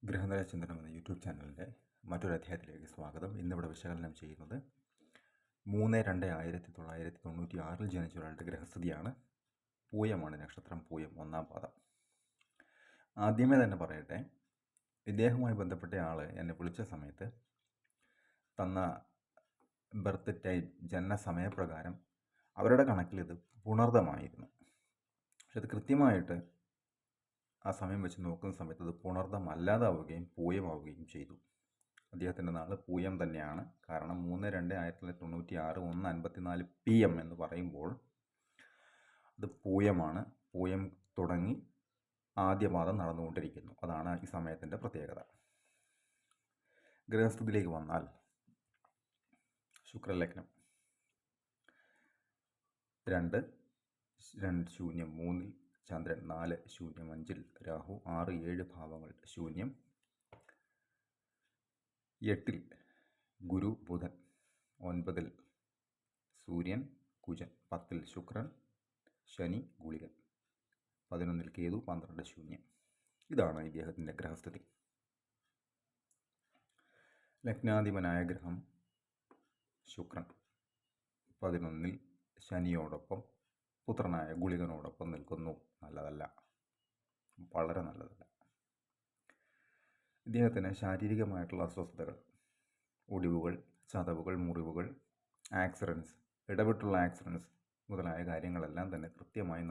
ഗ്രഹനില ചിന്തനം എന്ന യൂട്യൂബ് ചാനലിൻ്റെ മറ്റൊരു അധ്യായത്തിലേക്ക് സ്വാഗതം. ഇന്നിവിടെ വിശകലനം ചെയ്യുന്നത് 3/2/1996 ജനിച്ച ഒരാളുടെ ഗ്രഹസ്ഥിതിയാണ്. പൂയമാണ് നക്ഷത്രം, പൂയം 1-ാം പാദം. ആദ്യമേ തന്നെ പറയട്ടെ, ഇദ്ദേഹവുമായി ബന്ധപ്പെട്ട ആൾ എന്നെ വിളിച്ച സമയത്ത് തന്ന ബർത്ത് ടൈം, ജനനസമയപ്രകാരം അവരുടെ കണക്കിൽ ഇത് പുണർദമായിരുന്നു. പക്ഷെ അത് കൃത്യമായിട്ട് ആ സമയം വെച്ച് നോക്കുന്ന സമയത്ത് അത് പുണർദമല്ലാതാവുകയും പൂയമാവുകയും ചെയ്തു. അദ്ദേഹത്തിൻ്റെ നാൾ പൂയം തന്നെയാണ്. കാരണം 3/2/1996 1:54 PM എന്ന് പറയുമ്പോൾ അത് പൂയമാണ്. പൂയം തുടങ്ങി ആദ്യ പാദം നടന്നുകൊണ്ടിരിക്കുന്നു. അതാണ് ഈ സമയത്തിൻ്റെ പ്രത്യേകത. ഗ്രഹസ്ഥിതിയിലേക്ക് വന്നാൽ ശുക്രലഗ്നം 2-0-3 ചന്ദ്രൻ, 4-0-5 രാഹു, 6-7 ഭാവങ്ങൾ ശൂന്യം, 8 ഗുരു ബുധൻ, 9 സൂര്യൻ കുജൻ, 10 ശുക്രൻ ശനി ഗുളികൻ, 11 കേതു, 12 ശൂന്യം. ഇതാണ് ഇദ്ദേഹത്തിൻ്റെ ഗ്രഹസ്ഥിതി. ലഗ്നാധിപനായ ഗ്രഹം ശുക്രൻ 11 ശനിയോടൊപ്പം പുത്രനായ ഗുളികനോടൊപ്പം നിൽക്കുന്നു. നല്ലതല്ല, വളരെ നല്ലതല്ല. ഇദ്ദേഹത്തിന് ശാരീരികമായിട്ടുള്ള അസ്വസ്ഥതകൾ, ഒടിവുകൾ, ചതവുകൾ, മുറിവുകൾ, ഇടവിട്ടുള്ള ആക്സിഡൻസ് മുതലായ കാര്യങ്ങളെല്ലാം തന്നെ കൃത്യമായി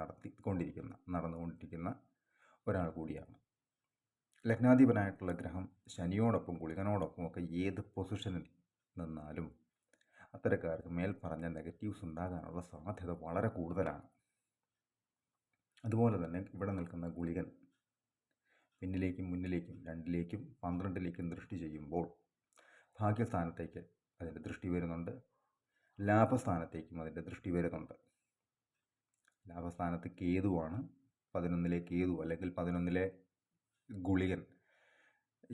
നടന്നുകൊണ്ടിരിക്കുന്ന ഒരാൾ കൂടിയാണ്. ലഗ്നാധിപനായിട്ടുള്ള ഗ്രഹം ശനിയോടൊപ്പം ഗുളികനോടൊപ്പം ഒക്കെ ഏത് പൊസിഷനിൽ നിന്നാലും അത്തരക്കാർക്ക് മേൽപ്പറഞ്ഞ നെഗറ്റീവ്സ് ഉണ്ടാകാനുള്ള സാധ്യത വളരെ കൂടുതലാണ്. അതുപോലെ തന്നെ ഇവിടെ നിൽക്കുന്ന ഗുളികൻ പിന്നിലേക്കും മുന്നിലേക്കും 2-ലേക്കും 12-ലേക്കും ദൃഷ്ടി ചെയ്യുമ്പോൾ ഭാഗ്യസ്ഥാനത്തേക്ക് അതിൻ്റെ ദൃഷ്ടി വരുന്നുണ്ട്, ലാഭസ്ഥാനത്തേക്കും അതിൻ്റെ ദൃഷ്ടി വരുന്നുണ്ട്. ലാഭസ്ഥാനത്ത് കേതുവാണ്. 11-ലെ കേതു അല്ലെങ്കിൽ 11-ലെ ഗുളികൻ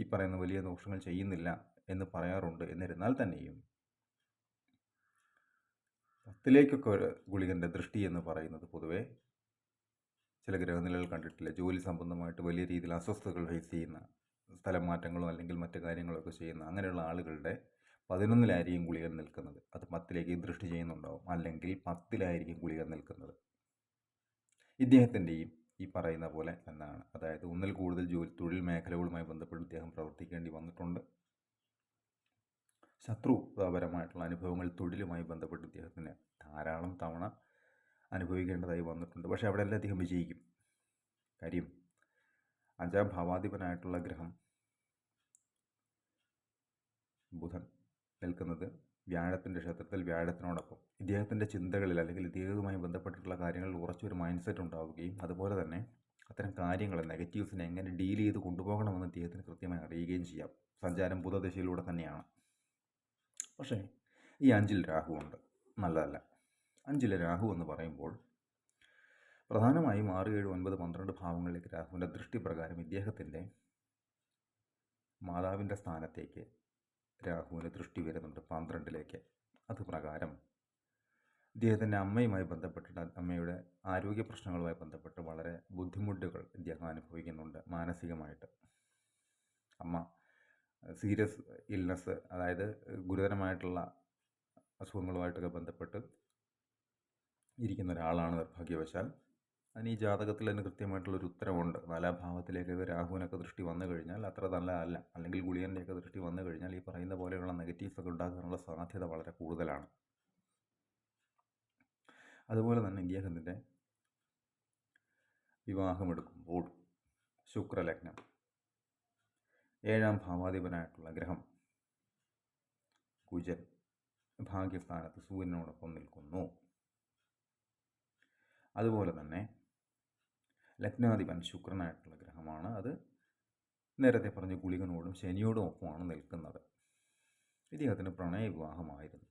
ഈ പറയുന്ന വലിയ ദോഷങ്ങൾ ചെയ്യുന്നില്ല എന്ന് പറയാറുണ്ട്. എന്നിരുന്നാൽ തന്നെയും 10-ലേക്കൊക്കെ ഒരു ഗുളികൻ്റെ ദൃഷ്ടി എന്ന് പറയുന്നത് പൊതുവേ ചില ഗ്രഹനിലകൾ കണ്ടിട്ടില്ല. ജോലി സംബന്ധമായിട്ട് വലിയ രീതിയിൽ അസ്വസ്ഥതകൾ ഫേസ് ചെയ്യുന്ന, സ്ഥലം മാറ്റങ്ങളോ അല്ലെങ്കിൽ മറ്റു കാര്യങ്ങളൊക്കെ ചെയ്യുന്ന അങ്ങനെയുള്ള ആളുകളുടെ 11-ലായിരിക്കും ഗുളികൻ നിൽക്കുന്നത്. അത് 10-ലേക്ക് ദൃഷ്ടി ചെയ്യുന്നുണ്ടാവും, അല്ലെങ്കിൽ 10-ലായിരിക്കും ഗുളികൻ നിൽക്കുന്നത്. ഇദ്ദേഹത്തിൻ്റെയും ഈ പറയുന്ന പോലെ എന്നാണ്. അതായത് ഒന്നിൽ കൂടുതൽ തൊഴിൽ മേഖലകളുമായി ബന്ധപ്പെട്ട് ഇദ്ദേഹം പ്രവർത്തിക്കേണ്ടി വന്നിട്ടുണ്ട്. ശത്രുതാപരമായിട്ടുള്ള അനുഭവങ്ങൾ തൊഴിലുമായി ബന്ധപ്പെട്ട് ഇദ്ദേഹത്തിന് ധാരാളം തവണ അനുഭവിക്കേണ്ടതായി വന്നിട്ടുണ്ട്. പക്ഷേ അവിടെയെല്ലാം അദ്ദേഹം വിജയിക്കും. കാര്യം 5-ാം ഭാവാധിപനായിട്ടുള്ള ഗ്രഹം ബുധൻ നിൽക്കുന്നത് വ്യാഴത്തിൻ്റെ ക്ഷേത്രത്തിൽ, വ്യാഴത്തിനോടൊപ്പം ഇദ്ദേഹത്തിൻ്റെ ചിന്തകളിൽ അല്ലെങ്കിൽ ഇദ്ദേഹവുമായി ബന്ധപ്പെട്ടിട്ടുള്ള കാര്യങ്ങളിൽ ഉറച്ചൊരു മൈൻഡ് സെറ്റ് ഉണ്ടാവുകയും അതുപോലെ തന്നെ അത്തരം കാര്യങ്ങൾ, നെഗറ്റീവ്സിനെ എങ്ങനെ ഡീൽ ചെയ്ത് കൊണ്ടുപോകണമെന്ന് ഇദ്ദേഹത്തിന് കൃത്യമായി അറിയുകയും ചെയ്യാം. സഞ്ചാരം ബുധദശയിലൂടെ തന്നെയാണ്. പക്ഷേ ഈ 5-ൽ രാഹു ഉണ്ട്. നല്ലതല്ല. 5-ലെ രാഹു എന്ന് പറയുമ്പോൾ പ്രധാനമായും 6, 7, 9, 12 ഭാവങ്ങളിലേക്ക് രാഹുവിൻ്റെ ദൃഷ്ടി പ്രകാരം ഇദ്ദേഹത്തിൻ്റെ മാതാവിൻ്റെ സ്ഥാനത്തേക്ക് രാഹുവിന് ദൃഷ്ടി വരുന്നുണ്ട്, 12-ലേക്ക്. അത് പ്രകാരം ഇദ്ദേഹത്തിൻ്റെ അമ്മയുമായി ബന്ധപ്പെട്ടിട്ട്, അമ്മയുടെ ആരോഗ്യ പ്രശ്നങ്ങളുമായി ബന്ധപ്പെട്ട് വളരെ ബുദ്ധിമുട്ടുകൾ ഇദ്ദേഹം അനുഭവിക്കുന്നുണ്ട് മാനസികമായിട്ട്. അമ്മ സീരിയസ് ഇൽനെസ്, അതായത് ഗുരുതരമായിട്ടുള്ള അസുഖങ്ങളുമായിട്ടൊക്കെ ബന്ധപ്പെട്ട് ഇരിക്കുന്ന ഒരാളാണ് നിർഭാഗ്യവശാൽ. അതിന് ഈ ജാതകത്തിൽ തന്നെ കൃത്യമായിട്ടുള്ളൊരു ഉത്തരവുണ്ട്. 4-ാം ഭാവത്തിലേക്ക് രാഹുവിനൊക്കെ ദൃഷ്ടി വന്നു കഴിഞ്ഞാൽ അത്ര നല്ലതല്ല, അല്ലെങ്കിൽ ഗുളികൻ്റെയൊക്കെ ദൃഷ്ടി വന്നു കഴിഞ്ഞാൽ ഈ പറയുന്ന പോലെയുള്ള നെഗറ്റീവ്സൊക്കെ ഉണ്ടാകാനുള്ള സാധ്യത വളരെ കൂടുതലാണ്. അതുപോലെ തന്നെ ഇദ്ദേഹത്തിൻ്റെ വിവാഹമെടുക്കുമ്പോൾ ശുക്രലഗ്നം, 7-ാം ഭാവാധിപനായിട്ടുള്ള ഗ്രഹം കുജൻ ഭാഗ്യസ്ഥാനത്ത് സൂര്യനോടൊപ്പം നിൽക്കുന്നു. അതുപോലെ തന്നെ ലഗ്നാധിപൻ ശുക്രനായിട്ടുള്ള ഗ്രഹമാണ്. അത് നേരത്തെ പറഞ്ഞ ഗുളികനോടും ശനിയോടും ഒപ്പമാണ് നിൽക്കുന്നത്. ഇദ്ദേഹത്തിന് പ്രണയ വിവാഹമായിരുന്നു.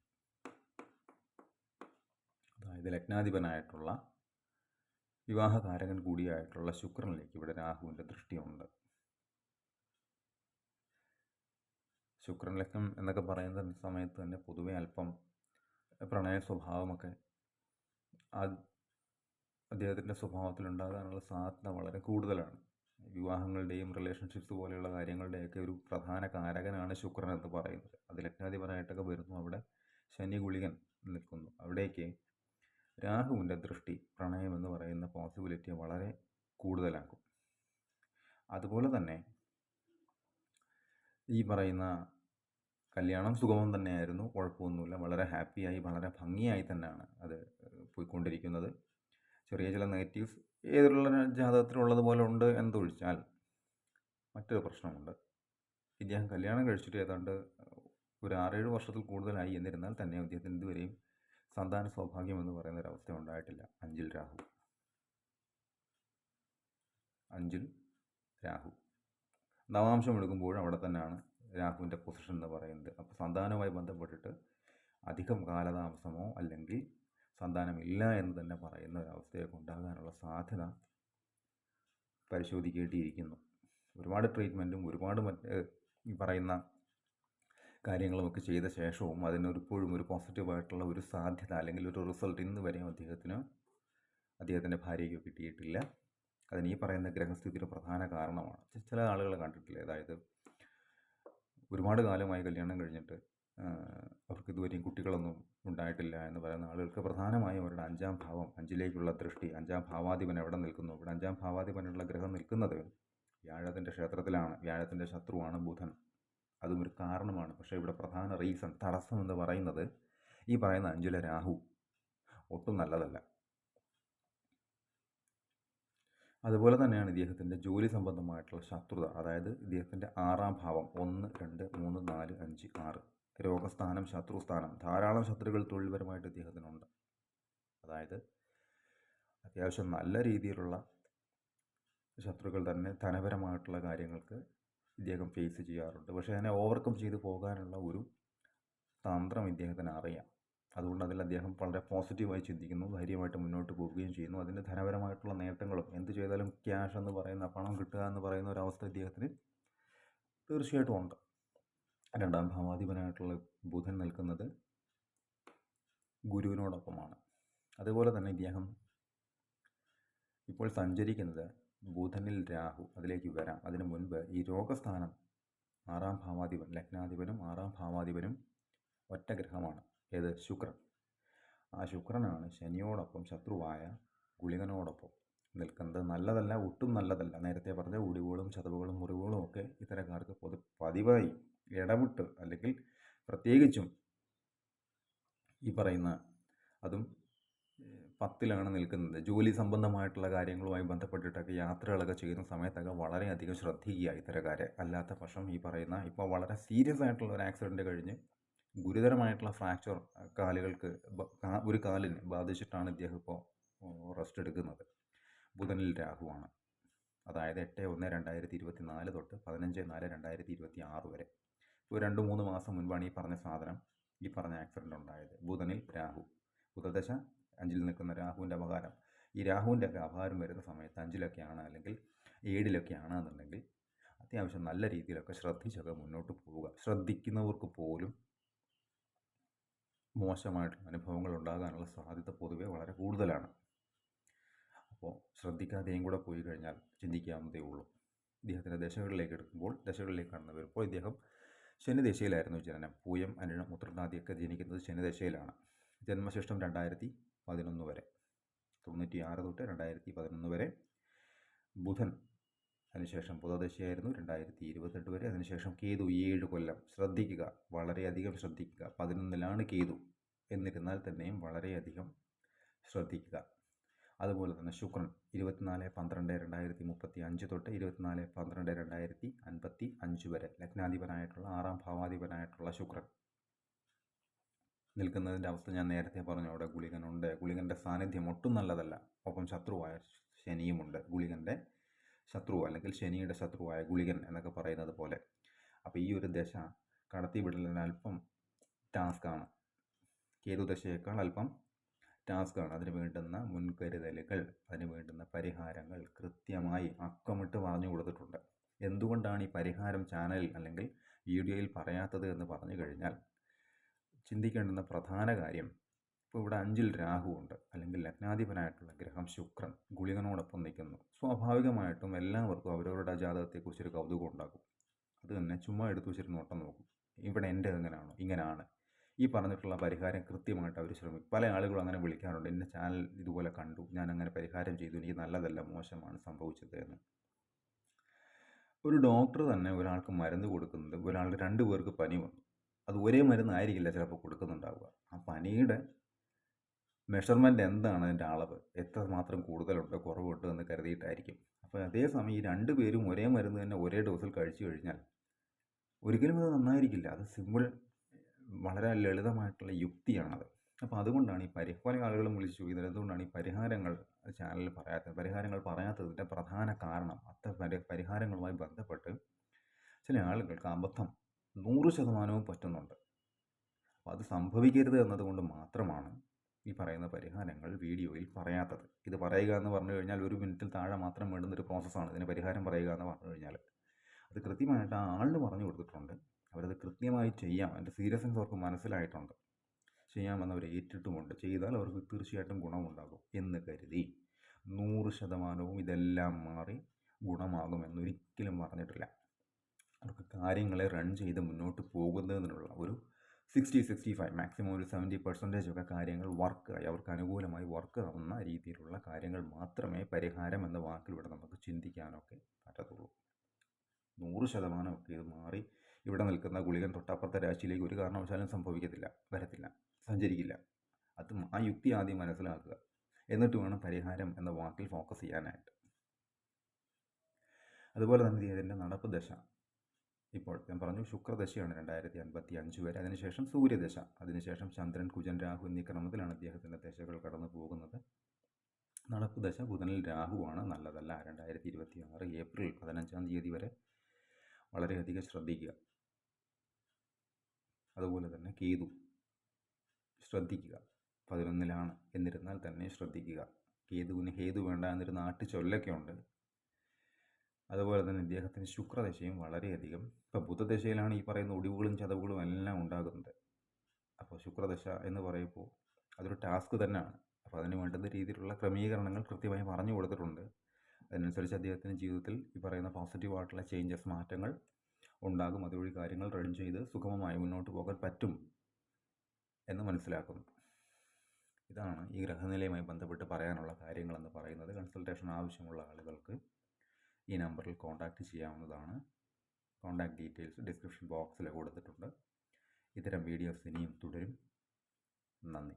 അതായത് ലഗ്നാധിപനായിട്ടുള്ള വിവാഹകാരകൻ കൂടിയായിട്ടുള്ള ശുക്രനിലേക്ക് ഇവിടെ രാഹുവിൻ്റെ ദൃഷ്ടിയുണ്ട്. ശുക്രൻ ലഗ്നം എന്നൊക്കെ പറയുന്ന സമയത്ത് തന്നെ പൊതുവെ അല്പം പ്രണയ സ്വഭാവമൊക്കെ അദ്ദേഹത്തിൻ്റെ സ്വഭാവത്തിലുണ്ടാകാനുള്ള സാധ്യത വളരെ കൂടുതലാണ്. വിവാഹങ്ങളുടെയും റിലേഷൻഷിപ്സ് പോലെയുള്ള കാര്യങ്ങളുടെയൊക്കെ ഒരു പ്രധാന കാരകനാണ് ശുക്രൻ എന്ന് പറയുന്നത്. അത് ലഗ്നാധിപനായിട്ടൊക്കെ വരുന്നു. അവിടെ ശനി ഗുളികൻ നിൽക്കുന്നു. അവിടേക്ക് രാഹുവിൻ്റെ ദൃഷ്ടി പ്രണയം എന്ന് പറയുന്ന പോസിബിലിറ്റി വളരെ കൂടുതലാക്കും. അതുപോലെ തന്നെ ഈ പറയുന്ന കല്യാണം സുഗമം തന്നെയായിരുന്നു, കുഴപ്പമൊന്നുമില്ല, വളരെ ഹാപ്പിയായി വളരെ ഭംഗിയായി തന്നെയാണ് അത് പോയിക്കൊണ്ടിരിക്കുന്നത്. ചെറിയ ചില നെഗറ്റീവ്സ് ഏതൊരു ജാതകത്തിലുള്ളതുപോലെ ഉണ്ട് എന്നതൊഴിച്ചാൽ മറ്റൊരു പ്രശ്നമുണ്ട്. ഇദ്ദേഹം കല്യാണം കഴിച്ചിട്ട് ഏതാണ്ട് ഒരു 6-7 വർഷത്തിൽ കൂടുതലായി. എന്നിരുന്നാൽ തന്നെ അദ്ദേഹത്തിന് ഇതുവരെയും സന്താന സൗഭാഗ്യം എന്ന് പറയുന്ന ഒരവസ്ഥ ഉണ്ടായിട്ടില്ല. 5-ൽ രാഹു നവാംശം എടുക്കുമ്പോഴും അവിടെ തന്നെയാണ് രാഹുവിൻ്റെ പൊസിഷൻ എന്ന് പറയുന്നത്. അപ്പോൾ സന്താനവുമായി ബന്ധപ്പെട്ടിട്ട് അധികം കാലതാമസമോ അല്ലെങ്കിൽ സന്താനമില്ല എന്ന് തന്നെ പറയുന്ന ഒരവസ്ഥയൊക്കെ ഉണ്ടാകാനുള്ള സാധ്യത പരിശോധിക്കേണ്ടിയിരിക്കുന്നു. ഒരുപാട് ട്രീറ്റ്മെൻറ്റും ഒരുപാട് ഈ പറയുന്ന കാര്യങ്ങളുമൊക്കെ ചെയ്ത ശേഷവും അതിനൊരിപ്പോഴും ഒരു പോസിറ്റീവായിട്ടുള്ള ഒരു സാധ്യത അല്ലെങ്കിൽ ഒരു റിസൾട്ട് ഇന്ന് വരെയും അദ്ദേഹത്തിൻ്റെ ഭാര്യയ്ക്ക് കിട്ടിയിട്ടില്ല. അതിന് ഈ പറയുന്ന ഗ്രഹസ്ഥിതിയുടെ പ്രധാന കാരണമാണ്. ചില ആളുകൾ കണ്ടിട്ടില്ല, അതായത് ഒരുപാട് കാലമായി കല്യാണം കഴിഞ്ഞിട്ട് അവർക്ക് ഇതുവരെയും കുട്ടികളൊന്നും ഉണ്ടായിട്ടില്ല എന്ന് പറയുന്ന ആളുകൾക്ക് പ്രധാനമായും അവരുടെ 5-ാം ഭാവം, 5-ലേക്കുള്ള ദൃഷ്ടി, 5-ാം ഭാവാധിപൻ എവിടെ നിൽക്കുന്നു? ഇവിടെ 5-ാം ഭാവാധിപനുള്ള ഗ്രഹം നിൽക്കുന്നത് വ്യാഴത്തിൻ്റെ ക്ഷേത്രത്തിലാണ്. വ്യാഴത്തിൻ്റെ ശത്രുവാണ് ബുധൻ. അതും ഒരു കാരണമാണ്. പക്ഷേ ഇവിടെ പ്രധാന റീസൺ, തടസ്സം എന്ന് പറയുന്നത് ഈ പറയുന്ന 5-ലെ രാഹു ഒട്ടും നല്ലതല്ല. അതുപോലെ തന്നെയാണ് ഇദ്ദേഹത്തിൻ്റെ ജോലി സംബന്ധമായിട്ടുള്ള ശത്രുത. അതായത് ഇദ്ദേഹത്തിൻ്റെ 6-ാം ഭാവം 1, 2, 3, 4, 5, 6 രോഗസ്ഥാനം, ശത്രുസ്ഥാനം, ധാരാളം ശത്രുക്കൾ തൊഴിൽപരമായിട്ട് ഇദ്ദേഹത്തിനുണ്ട്. അതായത് അത്യാവശ്യം നല്ല രീതിയിലുള്ള ശത്രുക്കൾ തന്നെ ധനപരമായിട്ടുള്ള കാര്യങ്ങൾക്ക് ഇദ്ദേഹം ഫേസ് ചെയ്യാറുണ്ട്. പക്ഷേ അതിനെ ഓവർകം ചെയ്ത് പോകാനുള്ള ഒരു തന്ത്രം ഇദ്ദേഹത്തിന് അറിയാം. അതുകൊണ്ട് അതിൽ അദ്ദേഹം വളരെ പോസിറ്റീവായി ചിന്തിക്കുന്നു, ധൈര്യമായിട്ട് മുന്നോട്ട് പോവുകയും ചെയ്യുന്നു. അതിൻ്റെ ധനപരമായിട്ടുള്ള നേട്ടങ്ങളും എന്ത് ചെയ്താലും ക്യാഷ് എന്ന് പറയുന്ന പണം കിട്ടുക എന്ന് പറയുന്ന ഒരവസ്ഥ ഇദ്ദേഹത്തിന് തീർച്ചയായിട്ടും ഉണ്ട്. 2-ാം ഭാവാധിപനായിട്ടുള്ള ബുധൻ നിൽക്കുന്നത് ഗുരുവിനോടൊപ്പമാണ്. അതുപോലെ തന്നെ ഇദ്ദേഹം ഇപ്പോൾ സഞ്ചരിക്കുന്നത് ബുധനിൽ രാഹു, അതിലേക്ക് വരാം. അതിനു മുൻപ് ഈ രോഗസ്ഥാനം 6-ാം ഭാവാധിപൻ, ലഗ്നാധിപനും 6-ാം ഭാവാധിപനും ഒറ്റ ഗ്രഹമാണ്. ഏത്? ശുക്രൻ. ആ ശുക്രനാണ് ശനിയോടൊപ്പം ശത്രുവായ ഗുളികനോടൊപ്പം നിൽക്കുന്നത്. നല്ലതല്ല, ഒട്ടും നല്ലതല്ല. നേരത്തെ പറഞ്ഞ ഒടിവുകളും ചതവുകളും മുറിവുകളും ഒക്കെ ഇത്തരക്കാർക്ക് പതിവായി ഇടവിട്ട് അല്ലെങ്കിൽ പ്രത്യേകിച്ചും ഈ പറയുന്ന അതും 10-ലാണ് നിൽക്കുന്നത്. ജോലി സംബന്ധമായിട്ടുള്ള കാര്യങ്ങളുമായി ബന്ധപ്പെട്ടിട്ടൊക്കെ യാത്രകളൊക്കെ ചെയ്യുന്ന സമയത്തൊക്കെ വളരെയധികം ശ്രദ്ധിക്കുക ഇത്തരക്കാരെ. അല്ലാത്ത പക്ഷം ഈ പറയുന്ന ഇപ്പോൾ വളരെ സീരിയസ് ആയിട്ടുള്ള ഒരു ആക്സിഡൻറ്റ് കഴിഞ്ഞ് ഗുരുതരമായിട്ടുള്ള ഫ്രാക്ചർ കാലുകൾക്ക് ഒരു കാലിന് ബാധിച്ചിട്ടാണ് ഇദ്ദേഹം ഇപ്പോൾ റെസ്റ്റ് എടുക്കുന്നത്. ബുധനിൽ രാഹുവാണ്. അതായത് 8/1/2024 തൊട്ട് 15/4/2026 വരെ. ഇപ്പോൾ 2-3 മാസം മുൻപാണ് ഈ പറഞ്ഞ ആക്സിഡൻ്റ് ഉണ്ടായത്. ബുധനിൽ രാഹു, ബുധദശ 5-ൽ നിൽക്കുന്ന രാഹുവിൻ്റെ അപകാരം. ഈ രാഹുവിൻ്റെ ഒക്കെ അപകാരം വരുന്ന സമയത്ത് 5-ലൊക്കെയാണ് അല്ലെങ്കിൽ 7-ലൊക്കെയാണ് എന്നുണ്ടെങ്കിൽ അത്യാവശ്യം നല്ല രീതിയിലൊക്കെ ശ്രദ്ധിച്ചൊക്കെ മുന്നോട്ട് പോവുക. ശ്രദ്ധിക്കുന്നവർക്ക് പോലും മോശമായിട്ടുള്ള അനുഭവങ്ങൾ ഉണ്ടാകാനുള്ള സാധ്യത പൊതുവെ വളരെ കൂടുതലാണ്. അപ്പോൾ ശ്രദ്ധിക്കാതെയും കൂടെ പോയി കഴിഞ്ഞാൽ ചിന്തിക്കാവുന്നതേ ഉള്ളൂ. ഇദ്ദേഹത്തിൻ്റെ ദശകളിലേക്ക് കടന്നു വരുമ്പോൾ ഇദ്ദേഹം ശനിദശയിലായിരുന്നു ജനനം. പൂയം, അനിഴം, ഉത്രട്ടാതിയൊക്കെ ജനിക്കുന്നത് ശനിദശയിലാണ്. ജന്മശിഷ്ടം 2011 വരെ, 96 തൊട്ട് 2011 വരെ. ബുധൻ അതിനുശേഷം ബുധദശയായിരുന്നു 2028 വരെ. അതിനുശേഷം കേതു 7 കൊല്ലം. ശ്രദ്ധിക്കുക, വളരെയധികം ശ്രദ്ധിക്കുക. 11-ലാണ് കേതു. എന്നിരുന്നാൽ തന്നെയും വളരെയധികം ശ്രദ്ധിക്കുക. അതുപോലെ തന്നെ ശുക്രൻ 24/12/2035 തൊട്ട് 24/12/2055 വരെ ലഗ്നാധിപനായിട്ടുള്ള 6-ാം ഭാവാധിപനായിട്ടുള്ള ശുക്രൻ നിൽക്കുന്നതിൻ്റെ അവസ്ഥ ഞാൻ നേരത്തെ പറഞ്ഞു. അവിടെ ഗുളികനുണ്ട്. ഗുളികൻ്റെ സാന്നിധ്യം ഒട്ടും നല്ലതല്ല. ഒപ്പം ശത്രുവായ ശനിയുമുണ്ട്. ഗുളികൻ്റെ ശത്രു അല്ലെങ്കിൽ ശനിയുടെ ശത്രുവായ ഗുളികൻ എന്നൊക്കെ പറയുന്നത് പോലെ. അപ്പോൾ ഈ ഒരു ദശ കടത്തിവിടലിന് അല്പം ടാസ്ക്കാണ്. കേതുദശയേക്കാൾ അല്പം ടാസ്ക്കാണ്. അതിന് വേണ്ടുന്ന മുൻകരുതലുകൾ, അതിന് വേണ്ടുന്ന പരിഹാരങ്ങൾ കൃത്യമായി അക്കമിട്ട് പറഞ്ഞു കൊടുത്തിട്ടുണ്ട്. എന്തുകൊണ്ടാണ് ഈ പരിഹാരം ചാനലിൽ അല്ലെങ്കിൽ വീഡിയോയിൽ പറയാത്തത് എന്ന് പറഞ്ഞു കഴിഞ്ഞാൽ ചിന്തിക്കേണ്ടുന്ന പ്രധാന കാര്യം, ഇപ്പോൾ ഇവിടെ 5-ൽ രാഹുവുണ്ട്, അല്ലെങ്കിൽ ലഗ്നാധിപനായിട്ടുള്ള ഗ്രഹം ശുക്രൻ ഗുളികനോടൊപ്പം നിൽക്കുന്നു. സ്വാഭാവികമായിട്ടും എല്ലാവർക്കും അവരവരുടെ ജാതകത്തെക്കുറിച്ചൊരു കൗതുകം ഉണ്ടാകും. അത് തന്നെ ചുമ്മാ എടുത്തു വെച്ചിട്ട് നോട്ടം നോക്കും. ഇവിടെ എൻ്റെ എങ്ങനെയാണോ ഇങ്ങനെയാണ് ഈ പറഞ്ഞിട്ടുള്ള പരിഹാരം കൃത്യമായിട്ട് അവർ ശ്രമിക്കും. പല ആളുകളും അങ്ങനെ വിളിക്കാറുണ്ട്, എൻ്റെ ചാനൽ ഇതുപോലെ കണ്ടു, ഞാൻ അങ്ങനെ പരിഹാരം ചെയ്തു, എനിക്ക് നല്ലതല്ല മോശമാണ് സംഭവിച്ചത് എന്ന്. ഒരു ഡോക്ടർ തന്നെ ഒരാൾക്ക് മരുന്ന് കൊടുക്കുന്നത്, ഒരാൾക്ക് 2 പേർക്ക് പനി വന്നു, അത് ഒരേ മരുന്നായിരിക്കില്ല ചിലപ്പോൾ കൊടുക്കുന്നുണ്ടാവുക. ആ പനിയുടെ മെഷർമെൻറ്റ് എന്താണ്, അതിൻ്റെ അളവ് എത്രമാത്രം കൂടുതലുണ്ട് കുറവുണ്ട് എന്ന് കരുതിയിട്ടായിരിക്കും. അപ്പോൾ അതേസമയം ഈ 2 പേരും ഒരേ മരുന്ന് തന്നെ ഒരേ ഡോസിൽ കഴിച്ചു കഴിഞ്ഞാൽ ഒരിക്കലും അത് നന്നായിരിക്കില്ല. അത് വളരെ ലളിതമായിട്ടുള്ള യുക്തിയാണത്. അപ്പോൾ അതുകൊണ്ടാണ് ഈ പല ആളുകളും വിളിച്ചു ചോദിക്കുന്നത് എന്തുകൊണ്ടാണ് ഈ പരിഹാരങ്ങൾ ചാനലിൽ പറയാത്തത്. പരിഹാരങ്ങൾ പറയാത്തതിൻ്റെ പ്രധാന കാരണം അത്തരം പരിഹാരങ്ങളുമായി ബന്ധപ്പെട്ട് ചില ആളുകൾക്ക് അബദ്ധം 100% പറ്റുന്നുണ്ട്. അപ്പോൾ അത് സംഭവിക്കരുത് എന്നതുകൊണ്ട് മാത്രമാണ് ഈ പറയുന്ന പരിഹാരങ്ങൾ വീഡിയോയിൽ പറയാത്തത്. ഇത് പറയുക എന്ന് പറഞ്ഞു കഴിഞ്ഞാൽ 1 മിനിറ്റിൽ താഴെ മാത്രം വേണ്ടുന്നൊരു പ്രോസസ്സാണ് ഇതിന് പരിഹാരം പറയുക എന്ന് പറഞ്ഞു കഴിഞ്ഞാൽ. അത് കൃത്യമായിട്ട് ആ ആളിന് പറഞ്ഞു കൊടുത്തിട്ടുണ്ട്, അവരത് കൃത്യമായി ചെയ്യാം, അതിൻ്റെ സീരിയസ്നെസ് അവർക്ക് മനസ്സിലായിട്ടുണ്ട്, ചെയ്യാമെന്ന് അവർ ഏറ്റിട്ടുമുണ്ട്. ചെയ്താൽ അവർക്ക് തീർച്ചയായിട്ടും ഗുണമുണ്ടാകും എന്ന് കരുതി 100% ഇതെല്ലാം മാറി ഗുണമാകുമെന്നൊരിക്കലും പറഞ്ഞിട്ടില്ല. അവർക്ക് കാര്യങ്ങളെ റൺ ചെയ്ത് മുന്നോട്ട് പോകുന്നതിനുള്ള ഒരു 60-65 മാക്സിമം ഒരു 70% ഒക്കെ കാര്യങ്ങൾ വർക്കായി അവർക്ക് അനുകൂലമായി വർക്ക് ആവുന്ന രീതിയിലുള്ള കാര്യങ്ങൾ മാത്രമേ പരിഹാരം എന്ന വാക്കിലൂടെ നമുക്ക് ചിന്തിക്കാനൊക്കെ പറ്റത്തുള്ളൂ. 100% ഒക്കെ ഇത് മാറി ഇവിടെ നിൽക്കുന്ന ഗുളികൻ തൊട്ടപ്പുറത്തെ രാശിയിലേക്ക് ഒരു കാരണവശാലും വരത്തില്ല, സഞ്ചരിക്കില്ല. അത് ആ യുക്തി ആദ്യം മനസ്സിലാക്കുക, എന്നിട്ട് വേണം പരിഹാരം എന്ന വാക്കിൽ ഫോക്കസ് ചെയ്യാനായിട്ട്. അതുപോലെ തന്നെ ഇതിൻ്റെ നടപ്പ് ദശ ഇപ്പോൾ ഞാൻ പറഞ്ഞു, ശുക്രദശയാണ് 2055 വരെ, അതിനുശേഷം സൂര്യദശ, അതിനുശേഷം ചന്ദ്രൻ, കുജൻ, രാഹു എന്നീ ക്രമത്തിലാണ് അദ്ദേഹത്തിൻ്റെ ദശകൾ കടന്നു പോകുന്നത്. നടപ്പ് ദശ ബുധനിൽ രാഹുവാണ്, നല്ലതല്ല. 2026 ഏപ്രിൽ 15 വരെ വളരെയധികം ശ്രദ്ധിക്കുക. അതുപോലെ തന്നെ കേതു ശ്രദ്ധിക്കുക, 11ലാണ്, എന്നിരുന്നാൽ തന്നെ ശ്രദ്ധിക്കുക. കേതുവിന് ഹേതു വേണ്ട എന്നൊരു നാട്ടുചൊല്ലൊക്കെ ഉണ്ട്. അതുപോലെ തന്നെ ഇദ്ദേഹത്തിന് ശുക്രദശയും വളരെയധികം, ഇപ്പോൾ ബുധദശയിലാണ് ഈ പറയുന്ന ഒടിവുകളും ചതവുകളും എല്ലാം ഉണ്ടാകുന്നത്. അപ്പോൾ ശുക്രദശ എന്ന് പറയുമ്പോൾ അതൊരു ടാസ്ക് തന്നെയാണ്. അപ്പോൾ അതിന് വേണ്ടുന്ന രീതിയിലുള്ള ക്രമീകരണങ്ങൾ കൃത്യമായി പറഞ്ഞു കൊടുത്തിട്ടുണ്ട്. അതിനനുസരിച്ച് അദ്ദേഹത്തിൻ്റെ ജീവിതത്തിൽ ഈ പറയുന്ന പോസിറ്റീവായിട്ടുള്ള ചേഞ്ചസ്, മാറ്റങ്ങൾ ഉണ്ടാകും. അതുവഴി കാര്യങ്ങൾ റൺ ചെയ്ത് സുഗമമായി മുന്നോട്ട് പോകാൻ പറ്റും എന്ന് മനസ്സിലാക്കുന്നു. ഇതാണ് ഈ ഗ്രഹനിലയുമായി ബന്ധപ്പെട്ട് പറയാനുള്ള കാര്യങ്ങളെന്ന് പറയുന്നത്. കൺസൾട്ടേഷൻ ആവശ്യമുള്ള ആളുകൾക്ക് ഈ നമ്പറിൽ കോൺടാക്റ്റ് ചെയ്യാവുന്നതാണ്. കോൺടാക്റ്റ് ഡീറ്റെയിൽസ് ഡിസ്ക്രിപ്ഷൻ ബോക്സിൽ കൊടുത്തിട്ടുണ്ട്. ഇത്തരം വീഡിയോസ് ഇനിയും തുടരും. നന്ദി.